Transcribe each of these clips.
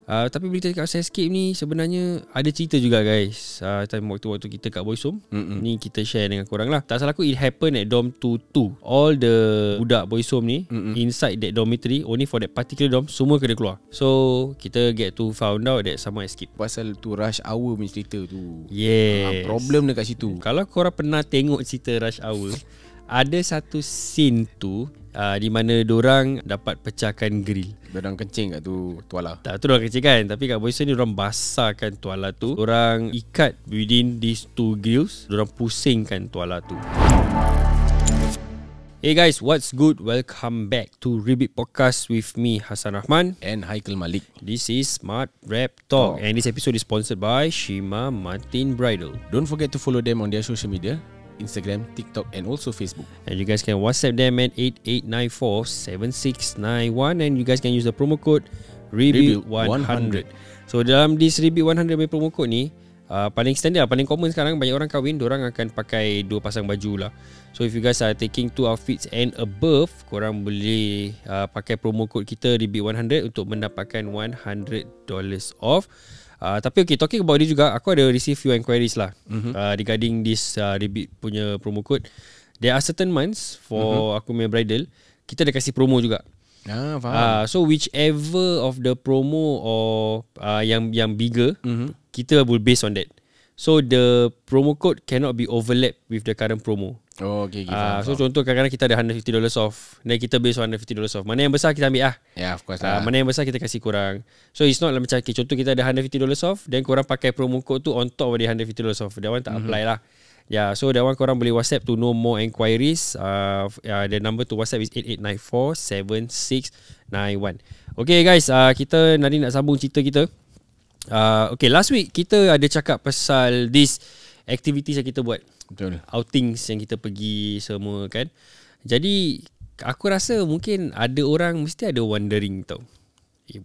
Tapi berita kat Escape ni sebenarnya ada cerita juga guys. Time waktu kita kat Boys Home. Ni kita share dengan korang lah. Tak salah aku, it happened at Dorm 22. All the budak Boys Home ni inside that dormitory, only for that particular dorm, semua kena keluar. So kita get to found out that someone escape. Pasal tu rush hour punya cerita tu. Yes. Problem dekat situ. Kalau korang pernah tengok cerita Rush Hour, ada satu scene tu di mana dorang dapat pecahkan grill. Dorang kencing kat tu tuala. Tak, tu dorang kecil kan. Tapi kat Boys Home ni dorang basahkan tuala tu. Dorang ikat within these two grills. Dorang pusingkan tuala tu. Hey guys, what's good? Welcome back to Ribit Podcast with me, Hassan Rahman And Haikal Malik. This is Smart Rap Talk. And this episode is sponsored by Shima Martin Bridal. Don't forget to follow them on their social media, Instagram, TikTok and also Facebook. And you guys can WhatsApp them at 8894-7691. And you guys can use the promo code RIBIT100. So dalam this RIBIT100 promo code ni, paling standard lah, paling common sekarang, banyak orang kahwin, diorang akan pakai 2 pasang baju lah. So if you guys are taking 2 outfits and above, korang boleh pakai promo code kita RIBIT100 untuk mendapatkan $100 off. Tapi okay, talking about ni juga, aku ada receive few inquiries lah regarding this Ribit punya promo code. There are certain months for aku punya bridal, kita ada kasih promo juga. Faham. So whichever of the promo or yang bigger, kita will base on that. So the promo code cannot be overlap with the current promo. Oh, okay. So contoh kadang-kadang kita ada $150 off, dan kita base on $150 off. Mana yang besar kita ambil lah. Yeah, of course lah. Mana yang besar kita kasih korang. So it's not like macam okay, contoh kita ada $150 off, then korang pakai promo code tu on top of the $150 off. That one tak apply lah. Yeah, so that one korang boleh WhatsApp to know more enquiries. The number to WhatsApp is 8894-7691. Okay guys, kita nanti nak sambung cerita kita. Okay, last week kita ada cakap pasal this activities yang kita buat. Betul. Outings yang kita pergi semua kan. Jadi aku rasa mungkin ada orang mesti ada wondering tau.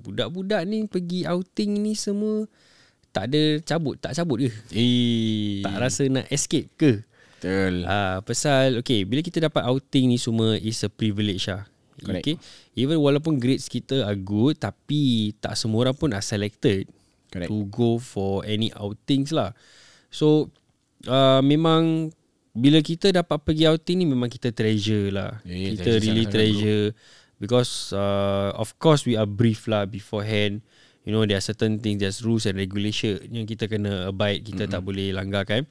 Budak-budak ni pergi outing ni semua tak cabut ke? Tak rasa nak escape ke? Betul. Pasal okay, bila kita dapat outing ni semua is a privilege lah. Okay? Even walaupun grades kita are good, tapi tak semua orang pun are selected to go for any outings lah. So memang bila kita dapat pergi outing ni, memang kita treasure lah. Kita really treasure because of course we are briefed lah beforehand. You know, there are certain things, there's rules and regulation yang kita kena abide, kita tak boleh langgar kan.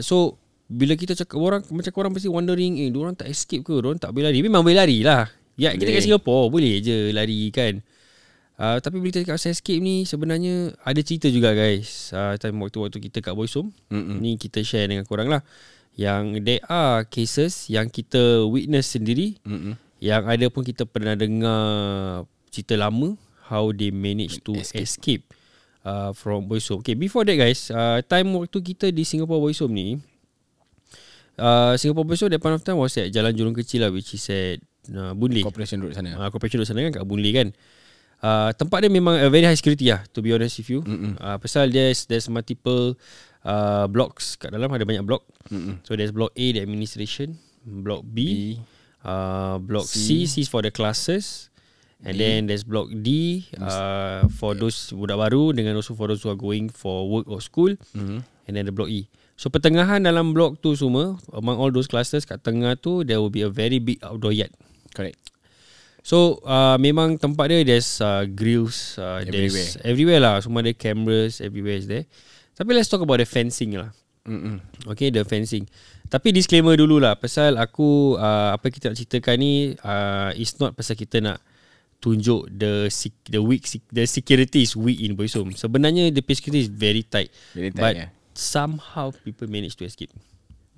So bila kita cakap, macam korang pasti wondering, diorang tak escape ke? Diorang tak boleh lari? Memang boleh lari lah. Ya, kita kat Singapore boleh je lari kan. Tapi berita kat Escape ni sebenarnya ada cerita juga guys. Time waktu kita kat Boys Home, ni kita share dengan korang lah. Yang there are cases yang kita witness sendiri, yang ada pun kita pernah dengar cerita lama, how they manage to escape from Boys Home. Okay, before that guys, time waktu kita di Singapore Boys Home ni, Singapore Boys Home that point of time was at Jalan Jurong Kecil lah, which is at Boon Lay. Corporation Road sana. Corporation Road sana kan, kat Boon Lay kan. Tempat dia memang a very high security lah, to be honest with you. Pasal there's multiple blocks kat dalam, ada banyak block. So there's block A, the administration, block B, block C is for the classes, and then there's block D for those budak baru, dengan also for those who are going for work or school, and then the block E. So pertengahan dalam block tu semua, among all those classes, kat tengah tu there will be a very big outdoor yard. Correct. So memang tempat dia there's grills, there's everywhere lah. Semua ada cameras, everywhere is there. Tapi let's talk about the fencing lah. Okay, the fencing. Tapi disclaimer dulu lah, pasal aku apa kita nak ceritakan ni is not pasal kita nak tunjuk the security is weak in Boys Home. Sebenarnya the security is very tight, but somehow people manage to escape,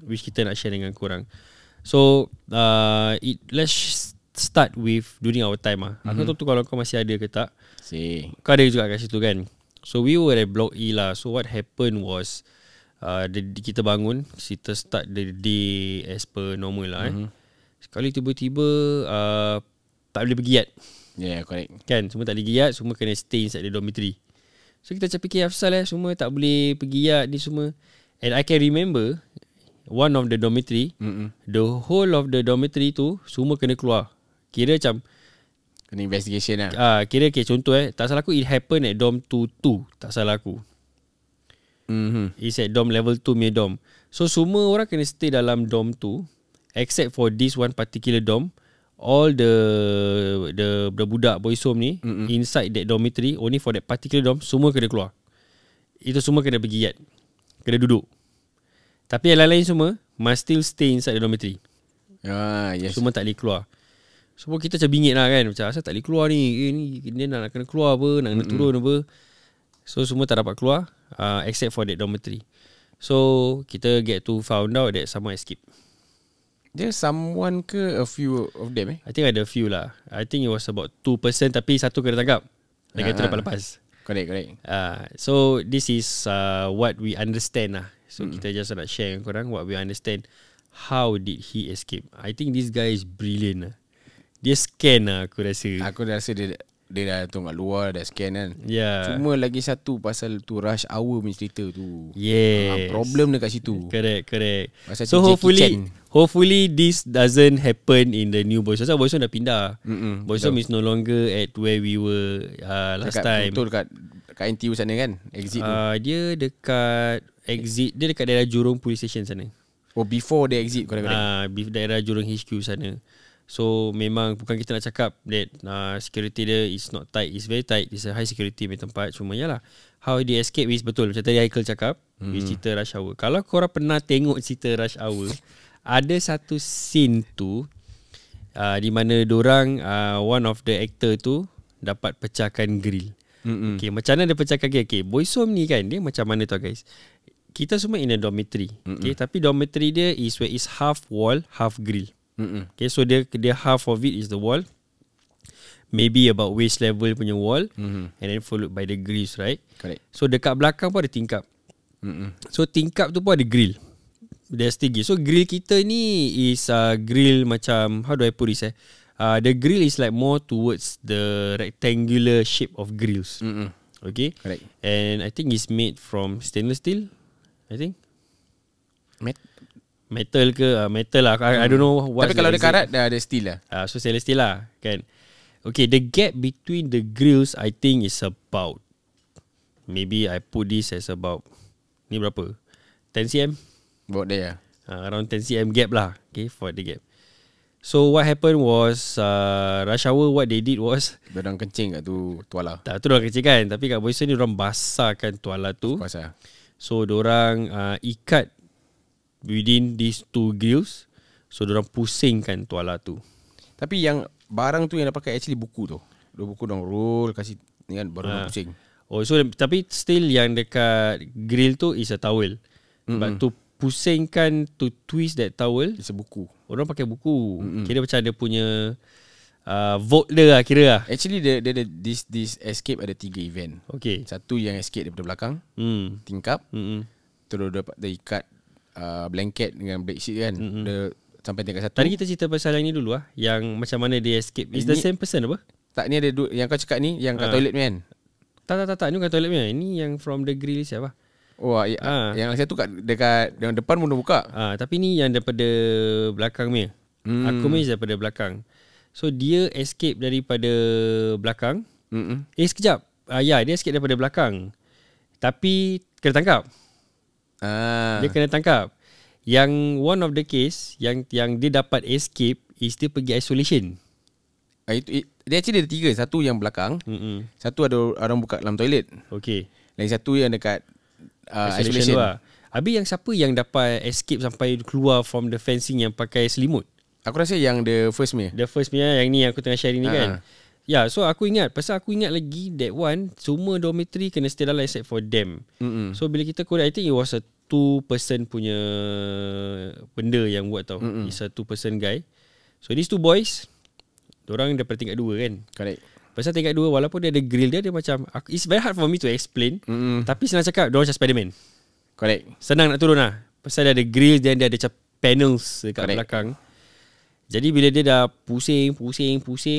which kita nak share dengan korang. So let's start with during our time lah. Aku tak tahu kalau kau masih ada ke tak. Kau ada juga kat situ kan. So we were at block E lah. So what happened was kita bangun, kita start the day as per normal lah. Sekali tiba-tiba tak boleh pergi yard. Yeah, correct. Kan, semua tak boleh pergi yard, semua kena stay inside the dormitory. So kita macam fikir Afsal semua tak boleh pergi yard ni semua. And I can remember one of the dormitory, the whole of the dormitory tu semua kena keluar. Kira macam Kena investigation lah. Kira contoh tak salah aku it happen at dorm 22. Tak salah aku. It's at dorm level 2 punya dorm. So semua orang kena stay dalam dorm tu except for this one particular dorm. All the budak boys home ni inside that dormitory, only for that particular dorm, semua kena keluar. Itu semua kena pergi yard, kena duduk. Tapi yang lain-lain semua must still stay inside the dormitory. Yes. Semua tak boleh keluar. Semua kita macam bingit lah kan, macam asal tak boleh keluar ni, ni dia nak kena keluar apa, nak kena turun apa. So semua tak dapat keluar except for that dormitory. So kita get to found out that someone escape. Dia someone ke a few of them I think ada a few lah. I think it was about 2%, tapi satu kena tangkap. Lagi tu dapat lepas. Correct. So this is what we understand lah. So kita just nak share dengan korang what we understand. How did he escape? I think this guy is brilliant lah. Dia scan lah aku rasa. Aku rasa dia dah tengok luar, dah scan kan. Yeah. Cuma lagi satu pasal tu rush hour punya cerita tu. Yes. Problem dekat situ. Correct. Pasal So tu hopefully this doesn't happen in the new Boys Home. Boys Home dah pindah. Boys Home is no longer at where we were last time. Betul dekat NTU sana kan, exit tu. Dia dekat exit, dia dekat daerah Jurong Police Station sana. Oh, before the exit correct. Daerah Jurong HQ sana. So memang bukan kita nak cakap that security dia is not tight, it's very tight, it's a high security punya tempat. Cuma yalah, how they escape is betul macam tadi Haikal cakap, is cerita Rush Hour. Kalau korang pernah tengok cerita Rush Hour, ada satu scene tu di mana dorang one of the actor tu dapat pecahkan grill. Okay, macam mana dia pecahkan grill? Okay, Boys Home ni kan, dia macam mana tau guys, kita semua in a dormitory. Okay, tapi dormitory dia is where is half wall, half grill. Okay, so dia half of it is the wall, maybe about waist level punya wall, and then followed by the grills, right? Correct. So dekat belakang pun ada tingkap. So tingkap tu pun ada grill. There's still grill. So grill kita ni is grill macam, how do I put this the grill is like more towards the rectangular shape of grills. Okay. Correct. And I think it's made from stainless steel, I think. Metal ke metal lah, I don't know what. Tapi kalau ada karat dah ada steel lah. So stainless steel lah kan. Okay, the gap between the grills I think is about, maybe I put this as about, ni berapa, 10 cm. About there around 10 cm gap lah. Okay, for the gap. So what happened was Rush Hour, what they did was dorang kencing kat tu tuala. Tak, tu dorang kencing kan, tapi kat Boys Home ni dorang basahkan tuala tu. Basah. So dorang ikat within these two grills. So dorang pusingkan tuala tu. Tapi yang barang tu yang dah pakai actually buku tu. Buku dorang roll kasih ni kan, baru dorang pusing. Oh, so tapi still yang dekat grill tu is a towel. But to pusingkan, to twist that towel, it's a buku. Orang pakai buku. Kira macam dia punya vote dia lah, kira lah. Actually dia this escape ada 3 event. Okay. Satu yang escape daripada belakang, tingkap. Terus dia ikat blanket dengan bedsheet kan. Dia sampai tingkat 1. Tadi kita cerita pasal yang ni dulu lah, yang macam mana dia escape. Is the same person apa? Tak, ni ada yang kau cakap ni, yang kat toilet ni kan. Tak, ni bukan toilet punya. Ini yang from the grill siapa? Oh, yang satu dekat yang depan pun dah buka. Tapi ni yang daripada belakang punya. Aku punya daripada belakang. So dia escape daripada belakang. Sekejap. Dia escape daripada belakang. Tapi kena tangkap. Dia kena tangkap. Yang one of the case yang dia dapat escape is dia pergi isolation. Dia actually ada 3. Satu yang belakang, satu ada orang buka dalam toilet. Okay. Lagi satu yang dekat isolation. Habis yang siapa yang dapat escape sampai keluar from the fencing yang pakai selimut? Aku rasa yang the first punya. The first punya yang ni aku tengah sharing ni kan. Ya, so aku ingat, pasal aku ingat lagi that one, semua dormitory kena stay dalam except for them. So bila kita korek, I think it was a 2-person punya benda yang buat tau. It's a 2-person guy. So these 2 boys, dorang daripada tingkat 2 kan. Correct. Pasal tingkat 2 walaupun dia ada grill dia macam, it's very hard for me to explain. Tapi senang cakap, dorang macam Spiderman. Correct. Senang nak turun lah. Pasal dia ada grill dan dia ada macam panels dekat belakang. Jadi bila dia dah pusing,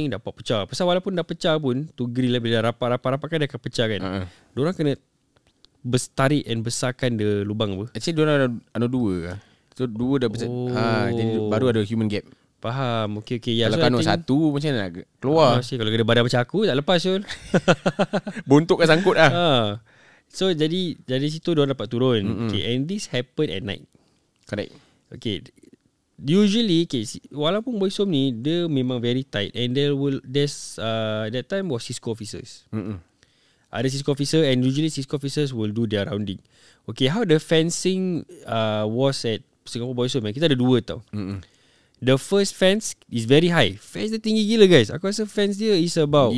dapat pecah. Pasal walaupun dah pecah pun, tu grill lah bila rapat kan dia akan pecah kan. Diorang kena tarik and besarkan the lubang apa. Actually diorang ada 2. So 2 dah pecah. Jadi baru ada human gap. Faham. Okay. Ya, kalau kanut satu macam mana nak keluar? Kalau kena badan macam aku tak lepas Syul. Bontok kan sangkut lah. So jadi dari situ diorang dapat turun. Okay, and this happen at night. Correct. Okay. Usually walaupun Boys Home ni dia memang very tight, and there's that time was Cisco officers. Ada Cisco officer, and usually Cisco officers will do their rounding. Okay, how the fencing was at Singapore Boys Home, kita ada 2 tau. The first fence is very high. Fence dia tinggi gila guys. Aku rasa fence dia is about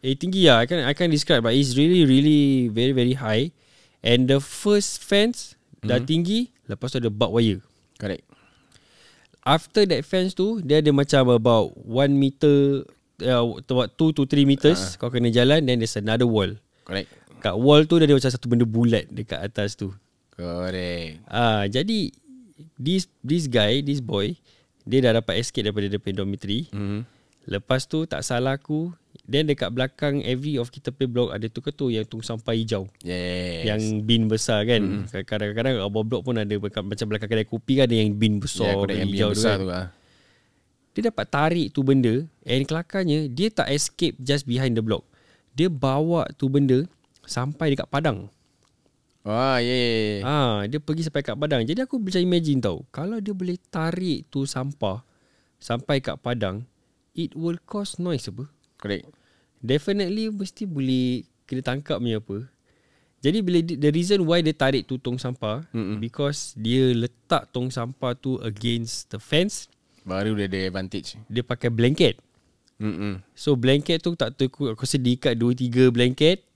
tinggi lah. I can't describe, but it's really really very very high. And the first fence dah tinggi, lepas tu ada barbed wire. Correct. After that fence tu, dia ada macam about 1 meter, 2 to 3 meters. Kau kena jalan, then there's another wall. Correct. Kat wall tu dia ada macam satu benda bulat dekat atas tu. Correct. Jadi this boy, dia dah dapat escape daripada dia punya dormitory. Lepas tu tak salah aku, then dekat belakang every of kita play block ada tu yang tong sampah hijau. Yes. Yang bin besar kan. Kadang-kadang bawah blok pun ada macam belakang kedai kopi kan, ada yang bin besar, yang hijau besar tu kan. Lah. Dia dapat tarik tu benda, and kelakarnya dia tak escape just behind the block. Dia bawa tu benda sampai dekat padang. Dia pergi sampai kat padang. Jadi aku bisa imagine tau, kalau dia boleh tarik tu sampah sampai kat padang, it will cause noise apa. Correct. Definitely mesti boleh kena tangkap ni apa. Jadi bila the reason why dia tarik tu tong sampah, because dia letak tong sampah tu against the fence, baru dia ada advantage. Dia pakai blanket. So blanket tu tak tahu, aku rasa diikat 2-3 blanket.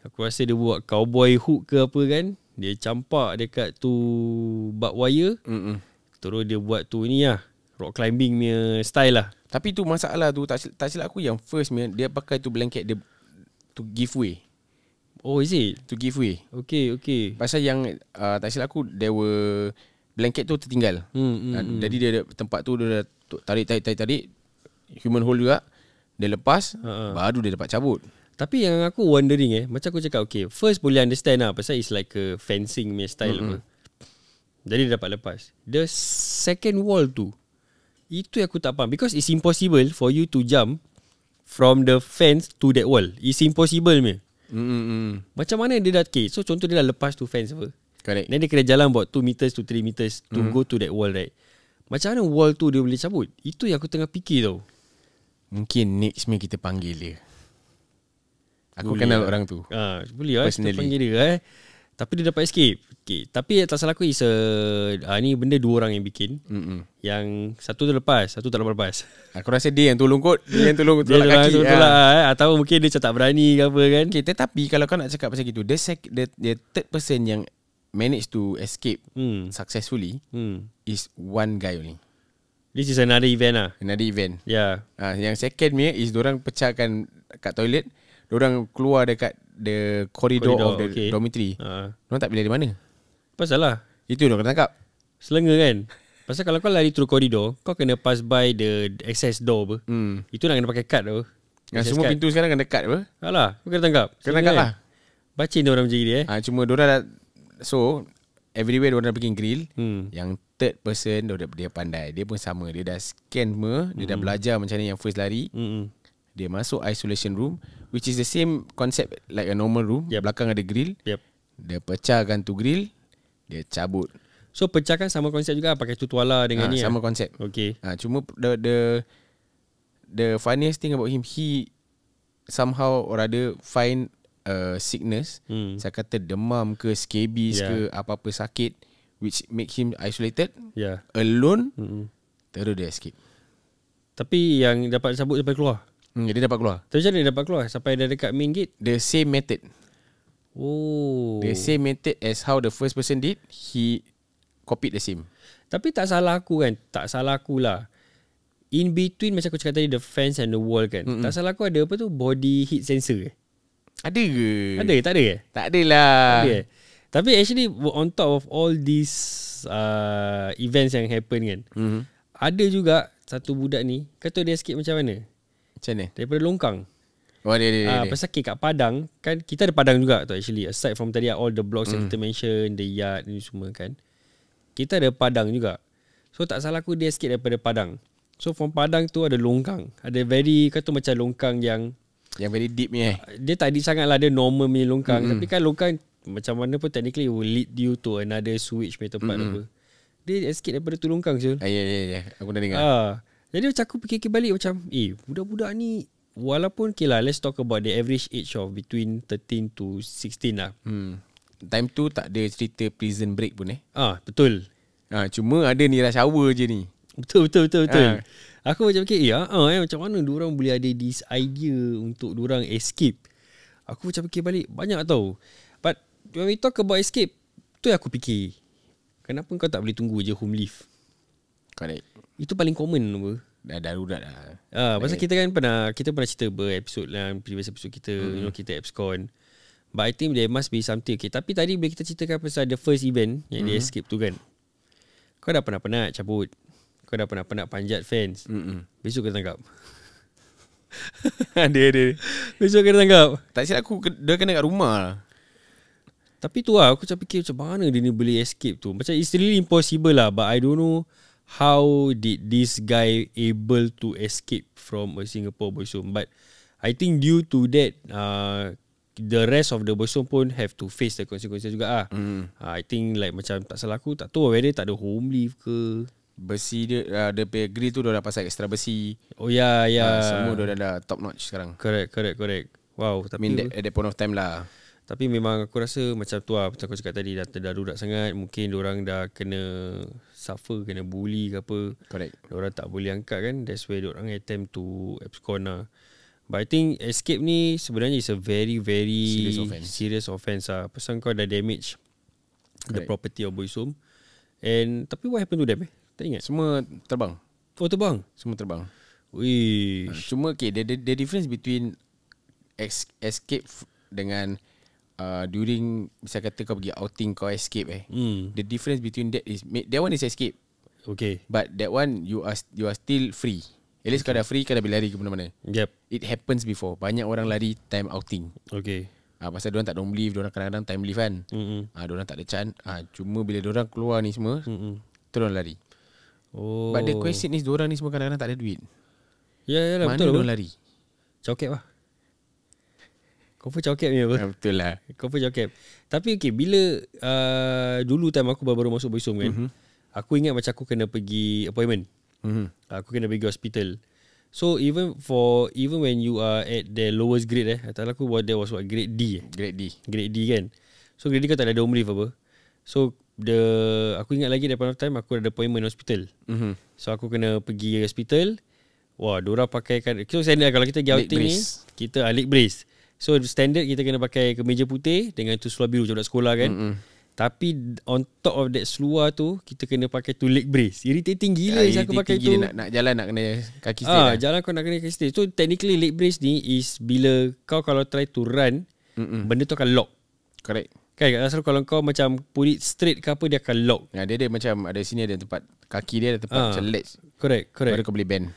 Aku rasa dia buat cowboy hook ke apa kan. Dia campak dekat tu barbed wire. Terus dia buat tu ni lah, rock climbing punya style lah. Tapi tu masalah tu, tak silap aku yang first dia pakai tu blanket dia to give way. Oh, is it? To give way. Okay. Pasal yang tak silap aku, there were blanket tu tertinggal. Jadi dia tempat tu dia tarik human hold juga. Dia lepas, baru dia dapat cabut. Tapi yang aku wondering macam aku cakap, okay, first boleh understand lah, pasal it's like a fencing punya style apa. Jadi dia dapat lepas. The second wall tu, itu yang aku tak faham, because it's impossible for you to jump from the fence to that wall. It's impossible punya. Macam mana dia dah, okay, so contoh dia dah lepas tu fence apa. Correct. Then dia kena jalan about 2 meters to 3 meters to go to that wall, right? Macam mana wall tu dia boleh cabut? Itu yang aku tengah fikir tau. Mungkin next ni kita panggil dia. Aku kenal orang tu. Boleh lah kita panggil dia. Tapi dia dapat escape. Okay. Tapi tak salah aku is ni benda 2 orang yang bikin. Yang satu tu lepas, satu tak lepas. Aku rasa dia yang tolong kot. Dia yang tolong tolak kaki. Atau mungkin dia macam tak berani ke apa kan. Okay, tetapi kalau kau nak cakap pasal gitu, the third person yang manage to escape successfully is one guy only. This is another event lah. Another event. Yeah. Yang second ni is diorang pecahkan kat toilet. Diorang keluar dekat the corridor of the dormitory. Diorang tak boleh dari mana. Pasal lah, itu diorang kena tangkap. Selenge kan. Pasal kalau kau lari through corridor, kau kena pass by the access door apa. Itu nak kena pakai card apa. Semua card. Pintu sekarang kena card apa. Alah, kau kena tangkap. Kena tangkap lah. Bacin dia orang macam ni cuma diorang dah, so everywhere diorang dah bikin grill. Yang third person dia pandai. Dia pun sama. Dia dah scan semua. Dia dah belajar macam mana yang first lari. Dia masuk isolation room, which is the same concept like a normal room. Belakang ada grill. Dia pecahkan tu grill, dia cabut. So pecahkan sama konsep juga, pakai tutuala dengan ni. Sama konsep. Okay. Cuma the funniest thing about him, he somehow or rather find sickness. Saya kata demam ke, scabies ke, apa-apa sakit, which make him isolated, alone. Terus dia escape. Tapi yang dapat cabut sampai keluar. Dia dapat keluar. Tapi macam mana dia dapat keluar sampai dah dekat main gate? The same method. The same method as how the first person did. He copied the same. Tapi tak salah aku kan. Tak salah aku lah. In between macam aku cakap tadi, the fence and the wall kan. Tak salah aku ada apa tu, body heat sensor. Ada ke? Ada? Tak ada ke? Tak adalah. Ada. Tapi actually on top of all these events yang happen kan, ada juga satu budak ni, kata dia escape macam mana? Macam mana? Daripada longkang. Dia. Pasal kat Padang kan, kita ada Padang juga tu actually. Aside from tadi all the blocks yang kita mention, the yard ni semua kan, kita ada Padang juga. So tak salah aku dia escape daripada padang. So from padang tu ada longkang. Ada very kata macam longkang yang very deep ni dia tak deep sangat lah. Dia normal punya longkang. Tapi kan longkang macam mana pun technically will lead you to another switch punya tempat apa. Dia escape daripada tu longkang Syul. Ya. Aku dah dengar. Jadi macam aku fikir balik macam budak-budak ni walaupun okay lah, let's talk about the average age of between 13 to 16 lah. Time tu tak ada cerita prison break pun Betul. Cuma ada ni rush hour je ni. Betul. Aku macam fikir macam mana diorang boleh ada this idea untuk diorang escape. Aku macam fikir balik banyak tau. But when we talk about escape, tu yang aku fikir, kenapa kau tak boleh tunggu je home leave? Correct. Itu paling common apa? Dah darurat lah. Pasal kita kan pernah cerita episode lah, previous episode kita, kita abscon. But I think there must be something. Okay, tapi tadi bila kita ceritakan pasal the first event yang dia escape tu kan, kau dah pernah cabut, kau dah pernah panjat fence. Besok kena tangkap. Ada. Besok kena tangkap. Tak silap aku, dia kena kat rumah lah. Tapi tu lah, aku macam fikir macam mana dia ni boleh escape tu. Macam it's really impossible lah. But I don't know how did this guy able to escape from a Singapore boys home. But I think due to that, the rest of the boys home pun have to face the consequences juga I think like macam tak salah aku, tak tahu whether tak ada home leave ke. Besi dia, dia punya grill tu dia dah pasal extra besi. Oh ya. Semua dia dah top notch sekarang. Correct. Wow. Tapi at that point of time lah. Tapi memang aku rasa macam tu lah, macam aku cakap tadi, dah terdarurat sangat. Mungkin diorang dah kena suffer, kena bully ke apa. Correct. Diorang tak boleh angkat kan. That's why diorang attempt to abscond lah. But I think escape ni sebenarnya is a very serious offense lah. Pasal kau dah damage the property of boys home. And tapi what happened to them Tak ingat? Semua terbang. Oh terbang? Semua terbang. Wih. Cuma okay, the difference between escape dengan during misal kata kau pergi outing kau escape the difference between that is that one is escape. Okay. But that one you are still free. At least kau dah free, kau dah boleh lari ke mana-mana. Yep. It happens before. Banyak orang lari time outing. Okay. Pasal diorang tak ada home leave, diorang kadang-kadang time leave kan. Diorang tak ada chance. Cuma bila diorang keluar ni semua, diorang lari. Oh. But the question is diorang ni semua kadang-kadang tak ada duit. Ya, mana betul. Mana diorang lari? Cokap lah. Kau pun cokap ni apa? Betul lah. Kau pun cokap. Tapi okay, bila dulu time aku baru masuk boys home kan, aku ingat macam aku kena pergi appointment. Aku kena pergi hospital. So even when you are at the lowest grade tak tahu aku there was what grade D. Grade D kan. So grade D kau tak ada home leave apa. So aku ingat lagi daripada time aku ada appointment hospital. So aku kena pergi hospital. Wah, diorang pakaikan, so standard kalau kita pergi outing ni, kita leg brace. So standard kita kena pakai kemeja putih dengan tu seluar biru macam budak sekolah kan. Tapi on top of that seluar tu, kita kena pakai tu leg brace. Irritating gila aku pakai tu. Nak jalan nak kena kaki straight. Jalan kau nak kena kaki straight. So technically leg brace ni is bila kau kalau try to run, benda tu akan lock. Correct. Kan asal kalau kau macam put it straight ke apa, dia akan lock. Dia macam ada sini ada tempat kaki dia, ada tempat macam ledge. Correct. Baru kau boleh bend.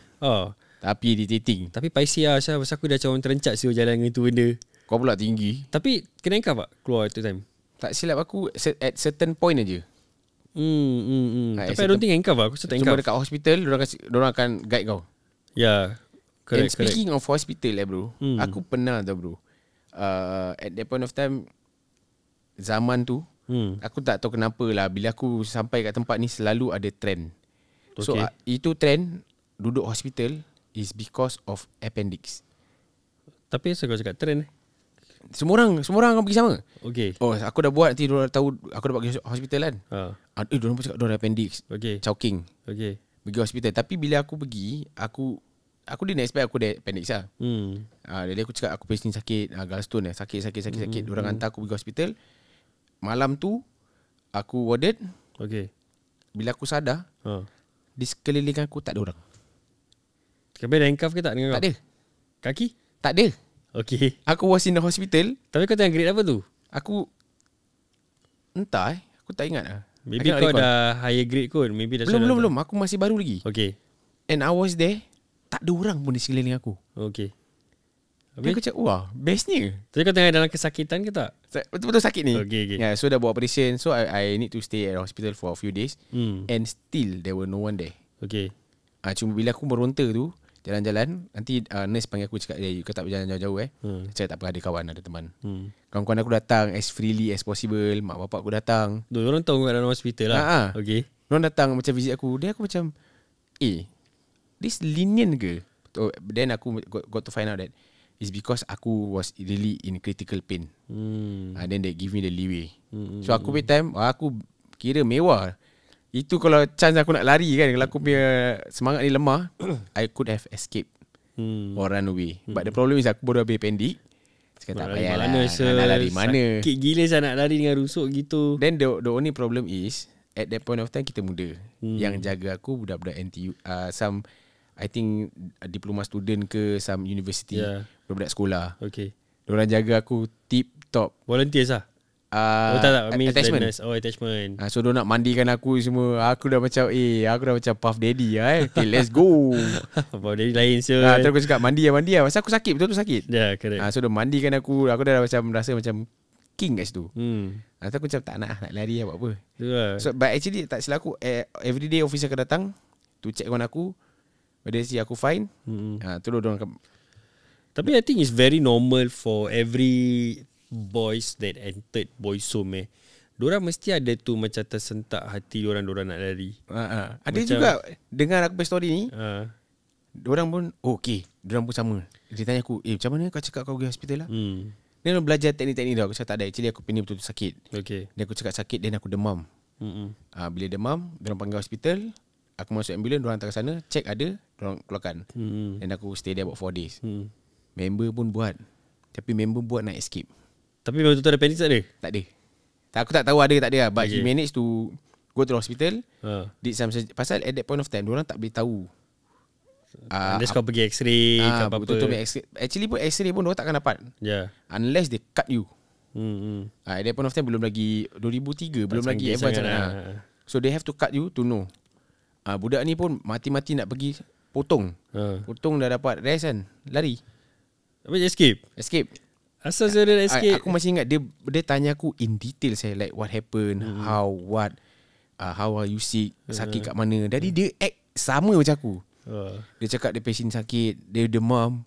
Tapi irritating. Tapi paisi lah Syah, pasal aku dah macam terencak siu jalan dengan tu benda. Kau pula tinggi. Tapi kena engkau tak keluar tu time? Tak silap aku at certain point aja. Tapi I don't think engkau lah. Aku rasa tak engkau. Cuma dekat hospital diorang akan guide kau. Ya. And speaking of hospital bro, aku pernah tau bro. At that point of time, zaman tu, aku tak tahu kenapa lah, bila aku sampai kat tempat ni selalu ada trend. So itu trend duduk hospital is because of appendix. Tapi saya kau cakap trend Semua orang akan pergi sama. Okay. Oh, aku dah buat nanti diorang tahu aku dah pergi hospital kan. Diorang pun cakap diorang appendix. Okay. Choking. Okay. Pergi hospital. Tapi bila aku pergi, aku didn't expect aku ada appendix lah. Jadi aku cakap aku penis sakit, gallstone sakit. Diorang hantar aku pergi hospital. Malam tu aku warded. Okay. Bila aku sadar, di sekeliling aku tak ada orang. Kau ada handcuff ke tak dengan kau? Tak ada. Kaki? Tak ada. Okay. Aku was in the hospital. Tapi kau tengah grade apa tu? Aku entah aku tak ingat lah. Maybe kau dah higher grade kot. Maybe dah Belum. Aku masih baru lagi. Okay. And I was there. Tak ada orang pun di sekeliling aku. Okay. Dia aku cakap, wah, bestnya. Tapi kau tengah dalam kesakitan ke tak? Betul-betul sakit ni. Okay. Yeah, so dah buat operation. So I need to stay at hospital for a few days. And still there were no one there. Okay. Cuma bila aku meronta tu, jalan-jalan, nanti nurse panggil aku cakap, kau tak berjalan jauh-jauh Saya tak apa, ada kawan, ada teman. Kawan-kawan aku datang as freely as possible. Mak bapak aku datang. Diorang tahu kat dalam hospital lah. Okay. Diorang datang macam visit aku. Dia aku macam, this lenient ke? Then aku got to find out that it's because aku was really in critical pain. Then they give me the leeway. So aku punya time, aku kira mewah. Itu kalau chance aku nak lari kan, kalau aku punya semangat ni lemah, I could have escaped or run away. But the problem is aku baru habis appendix. Cakap tak payahlah, nak lari mana. Sakit gila saya nak lari dengan rusuk gitu. Then the only problem is, at that point of time kita muda. Yang jaga aku budak-budak NTU, some I think diploma student ke some university, budak-budak sekolah. Okay. Diorang jaga aku tip top. Volunteers lah. Tak, attachment. Attachment. So diorang nak mandikan aku semua. Aku dah macam aku dah macam Puff Daddy Okay, let's go. Puff Daddy lain so. Terus aku cakap mandi lah. Pasal aku sakit, betul-betul sakit. Ya, correct. So dia mandikan aku. Aku dah macam rasa macam king kat situ. So aku macam tak nak lari lah, buat apa. So but actually tak silap aku, everyday officer akan datang to check on aku, whether see aku fine. Terus diorang akan. Tapi I think it's very normal for every boys that entered boys home Diorang mesti ada tu macam tersentak hati diorang nak lari. Ada macam, juga dengar aku punya story ni. Diorang pun okay, diorang pun sama. Dia tanya aku, macam mana kau cakap kau pergi hospital lah? Dia nak belajar teknik-teknik dah. Aku cakap tak ada, actually aku pilih betul-betul sakit. Okay. Dia aku cakap sakit, then aku demam. Bila demam, diorang panggil hospital. Aku masuk ambulans, diorang hantar ke sana, check ada, diorang keluarkan. Then aku stay there about 4 days. Member pun buat, tapi member buat nak escape. Tapi betul-betul ada appendix tak ada? Tak ada. Aku tak tahu ada ke tak ada lah. But he managed to go to the hospital. Did some pasal at that point of time diorang tak boleh tahu. Unless kau pergi x-ray ke apa-apa. Betul-betul x-ray. Actually pun x-ray pun diorang takkan dapat. Unless they cut you. At that point of time belum lagi 2003, belum lagi advance So they have to cut you to know. Budak ni pun mati-mati nak pergi potong. Potong dah dapat rest kan, lari. Apa escape? Asal saya dah escape. Aku masih ingat dia tanya aku in detail saya, like what happened, how are you sick, sakit kat mana. Jadi dia act sama macam aku. Dia cakap dia patient sakit, dia demam,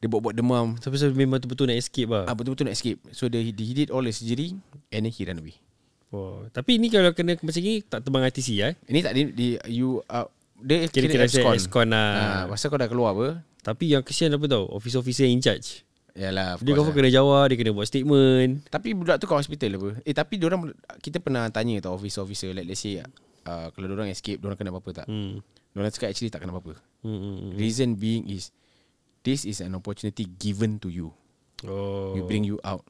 dia buat demam. Tapi memang betul-betul nak escape lah. Betul-betul nak escape. So he did all the surgery and then he ran away. Tapi ni kalau kena macam ni tak terbang RTC Ini tak dia kira escon lah. Pasal kau dah keluar apa. Tapi yang kesian apa tau, officer in charge. Yalah, dia kau kena jawab, dia kena buat statement. Tapi budak tu kat hospital apa. Tapi diorang, kita pernah tanya tau officer, let's say kalau diorang escape, diorang kena apa-apa tak? Diorang cakap actually tak kena apa-apa. Reason being is, this is an opportunity given to you. We bring you out.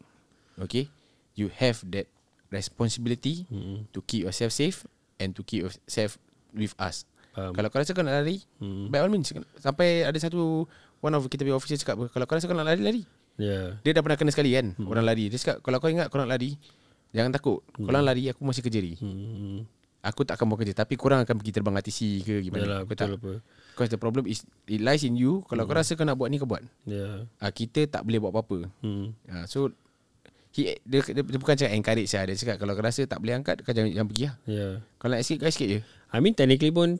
Okay, you have that responsibility to keep yourself safe and to keep yourself with us. Kalau kau rasa kau nak lari, by all means. Sampai ada satu one of kita punya officer cakap, kalau kau rasa kau nak lari. Dia dah pernah kena sekali kan, orang lari. Dia cakap, kalau kau ingat kau nak lari, jangan takut. Kau nak lari, aku masih kerja ni. Aku tak akan buat kerja, tapi korang akan pergi terbang RTC ke gimana. Yalah, betul apa. Because the problem is, it lies in you. Kalau kau rasa kau nak buat ni, kau buat. Kita tak boleh buat apa-apa. So dia bukan cakap encourage lah. Dia cakap kalau kau rasa tak boleh angkat, kau jangan pergi lah. Kalau nak escape, kau escape je. I mean technically pun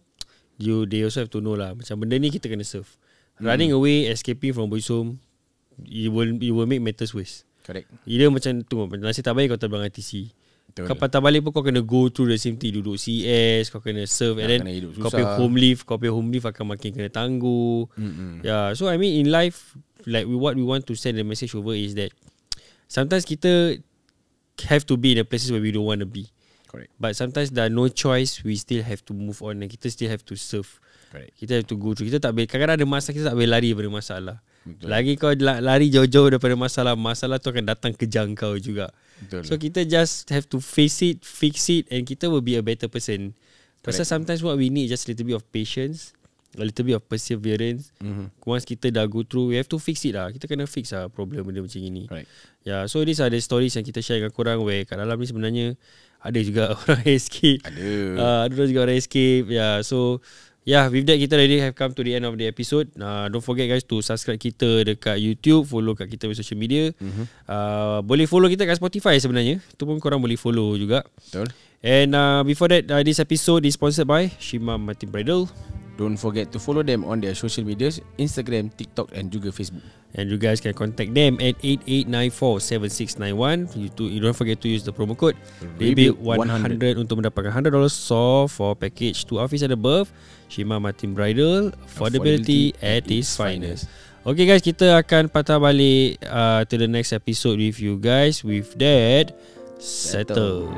they also have to know lah, macam benda ni kita kena serve. Running away, escaping from boys home, you will make matters worse. Correct. Either macam tunggu, nasib tak baik kau terbang RTC. Betul. Kau patah balik pun kau kena go through the same thing. Duduk CS, kau kena serve, and then kau pay home leave akan makin kena tangguh. So I mean in life, like what we want to send the message over is that sometimes kita have to be in the places where we don't want to be. Correct. But sometimes there are no choice, we still have to move on, and kita still have to serve. Correct. Kita have to go through. Kita tak boleh, kadang-kadang ada masalah, kita tak boleh lari daripada masalah. Betul. Lagi kau lari jauh-jauh daripada masalah tu akan datang kejang kau juga. Betul. So kita just have to face it, fix it, and kita will be a better person. Pasal sometimes what we need just a little bit of patience, a little bit of perseverance. Once kita dah go through, we have to fix it lah. Kita kena fix lah problem benda macam ini. So these are the stories yang kita share dengan korang, where kat dalam ni sebenarnya ada juga orang escape. Ada juga orang escape. So with that kita already have come to the end of the episode. Don't forget guys to subscribe kita dekat YouTube, follow kat kita di social media. Boleh follow kita kat Spotify sebenarnya. Itu pun korang boleh follow juga. Betul. And before that, this episode is sponsored by Shima Martin Bridal. Don't forget to follow them on their social medias, Instagram, TikTok and juga Facebook. And you guys can contact them at 88947691. You don't forget to use the promo code REBUILD100 untuk mendapatkan $100 off for package 2 office and above. Shima Martin Bridal, affordability at its finest. Okay guys, kita akan patah balik to the next episode with you guys. With that, settle.